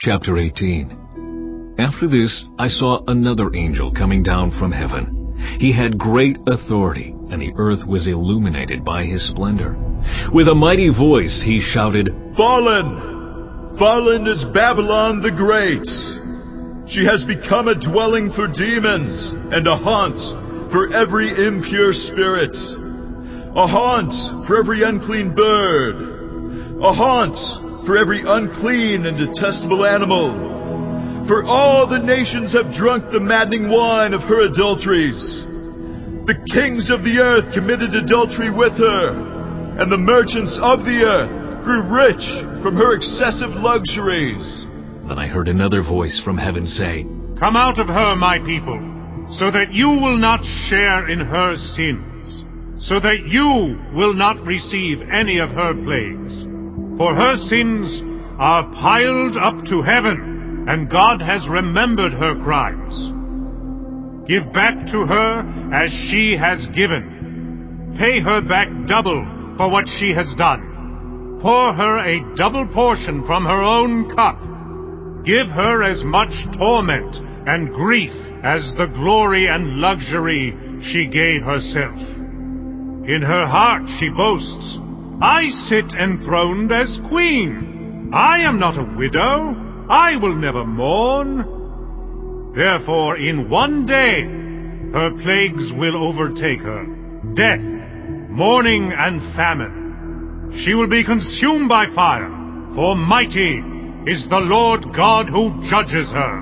Chapter 18. After this, I saw another angel coming down from heaven. He had great authority, and the earth was illuminated by his splendor. With a mighty voice he shouted, "Fallen! Fallen is Babylon the Great! She has become a dwelling for demons, and a haunt for every impure spirit, a haunt for every unclean bird, a haunt for every unclean and detestable animal. For all the nations have drunk the maddening wine of her adulteries. The kings of the earth committed adultery with her, and the merchants of the earth grew rich from her excessive luxuries." Then I heard another voice from heaven say, "Come out of her, my people, so that you will not share in her sins, so that you will not receive any of her plagues. For her sins are piled up to heaven, and God has remembered her crimes. Give back to her as she has given. Pay her back double for what she has done. Pour her a double portion from her own cup. Give her as much torment and grief as the glory and luxury she gave herself. In her heart she boasts, 'I sit enthroned as queen. I am not a widow. I will never mourn.' Therefore, in one day, her plagues will overtake her, death, mourning, and famine. She will be consumed by fire, for mighty is the Lord God who judges her."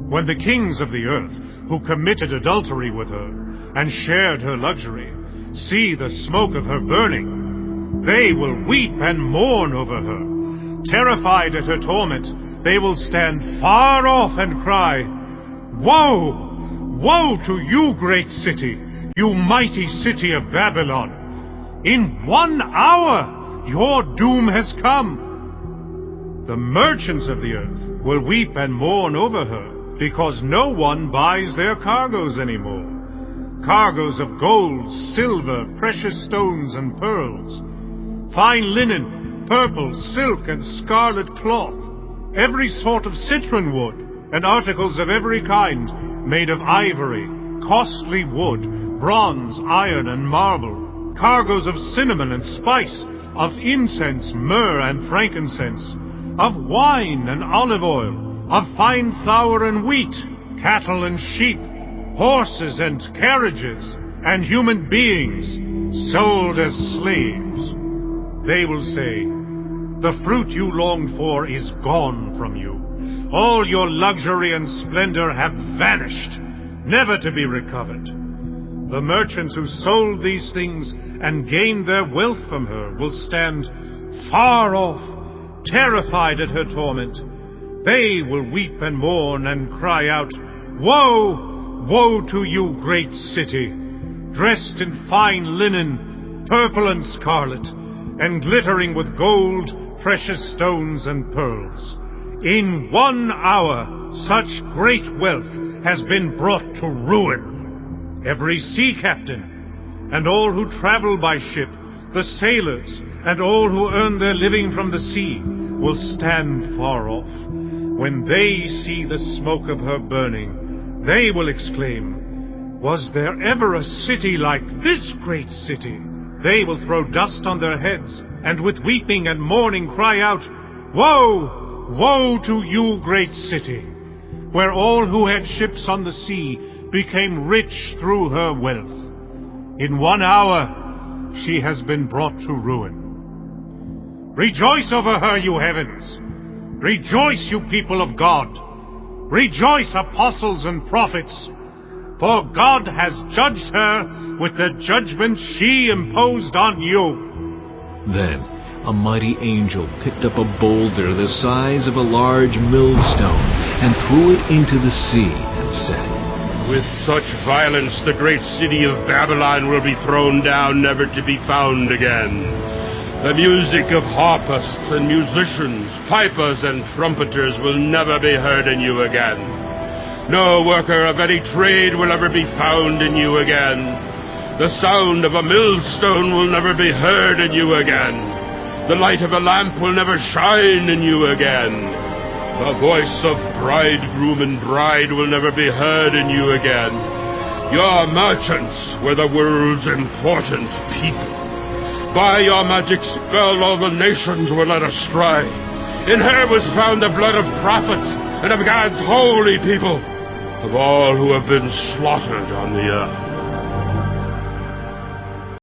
When the kings of the earth, who committed adultery with her, and shared her luxury, see the smoke of her burning, they will weep and mourn over her. Terrified at her torment, they will stand far off and cry, "Woe! Woe to you, great city, you mighty city of Babylon! In 1 hour your doom has come." The merchants of the earth will weep and mourn over her, because no one buys their cargoes anymore. Cargoes of gold, silver, precious stones, and pearls, fine linen, purple, silk, and scarlet cloth, every sort of citron wood, and articles of every kind, made of ivory, costly wood, bronze, iron, and marble, cargoes of cinnamon and spice, of incense, myrrh, and frankincense, of wine and olive oil, of fine flour and wheat, cattle and sheep, horses and carriages, and human beings, sold as slaves. They will say, "The fruit you longed for is gone from you. All your luxury and splendor have vanished, never to be recovered." The merchants who sold these things and gained their wealth from her will stand far off, terrified at her torment. They will weep and mourn and cry out, "Woe! Woe to you, great city, dressed in fine linen, purple and scarlet, and glittering with gold, precious stones, and pearls. In 1 hour such great wealth has been brought to ruin. Every sea captain, and all who travel by ship, the sailors, and all who earn their living from the sea, will stand far off. When they see the smoke of her burning, they will exclaim, "Was there ever a city like this great city?" They will throw dust on their heads, and with weeping and mourning cry out, "Woe! Woe to you, great city, where all who had ships on the sea became rich through her wealth. In 1 hour she has been brought to ruin. Rejoice over her, you heavens! Rejoice, you people of God! Rejoice, apostles and prophets! For God has judged her with the judgment she imposed on you." Then a mighty angel picked up a boulder the size of a large millstone and threw it into the sea and said, "With such violence the great city of Babylon will be thrown down, never to be found again. The music of harpists and musicians, pipers and trumpeters will never be heard in you again. No worker of any trade will ever be found in you again. The sound of a millstone will never be heard in you again. The light of a lamp will never shine in you again. The voice of bridegroom and bride will never be heard in you again. Your merchants were the world's important people. By your magic spell, all the nations were led astray. In her was found the blood of prophets and of God's holy people, of all who have been slaughtered on the earth.